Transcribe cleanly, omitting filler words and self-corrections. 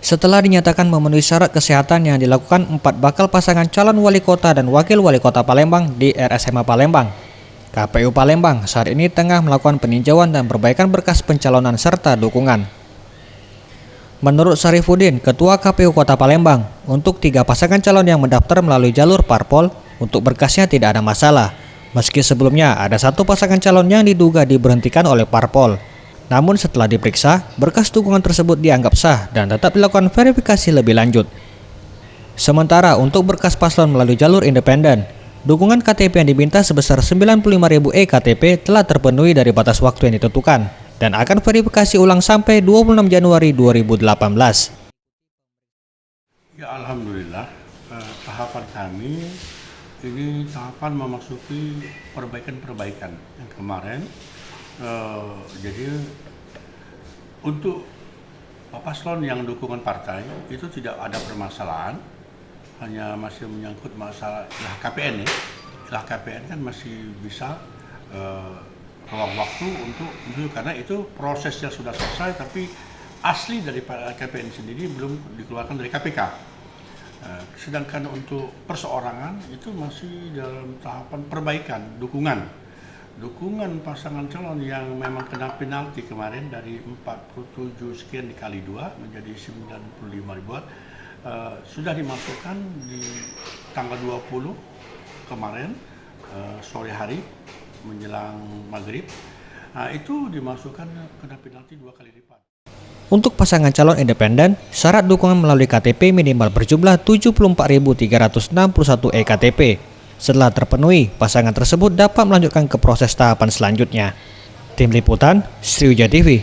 Setelah dinyatakan memenuhi syarat kesehatan yang dilakukan 4 bakal pasangan calon wali kota dan wakil wali kota Palembang di RSMA Palembang, KPU Palembang saat ini tengah melakukan peninjauan dan perbaikan berkas pencalonan serta dukungan. Menurut Syarifuddin, Ketua KPU Kota Palembang, untuk 3 pasangan calon yang mendaftar melalui jalur parpol, untuk berkasnya tidak ada masalah. Meski sebelumnya ada 1 pasangan calon yang diduga diberhentikan oleh parpol. Namun setelah diperiksa, berkas dukungan tersebut dianggap sah dan tetap dilakukan verifikasi lebih lanjut. Sementara untuk berkas paslon melalui jalur independen, dukungan KTP yang diminta sebesar 95.000 eKTP telah terpenuhi dari batas waktu yang ditentukan dan akan verifikasi ulang sampai 26 Januari 2018. Ya alhamdulillah, tahapan kami ini tahapan memasuki perbaikan-perbaikan yang kemarin. Jadi untuk paslon yang dukungan partai itu tidak ada permasalahan, hanya masih menyangkut masalah LHKPN ya. LHKPN kan masih bisa ruang waktu untuk karena itu prosesnya sudah selesai, tapi asli dari LHKPN sendiri belum dikeluarkan dari KPK. Sedangkan untuk perseorangan itu masih dalam tahapan perbaikan dukungan pasangan calon yang memang kena penalti kemarin dari 47 sekian dikali 2 menjadi 95 ribuan sudah dimasukkan di tanggal 20 kemarin sore hari menjelang maghrib. Itu dimasukkan kena penalti 2 kali lipat. Untuk pasangan calon independen, syarat dukungan melalui KTP minimal berjumlah 74.361 eKTP. Setelah terpenuhi, pasangan tersebut dapat melanjutkan ke proses tahapan selanjutnya. Tim Liputan, Sriwijaya TV.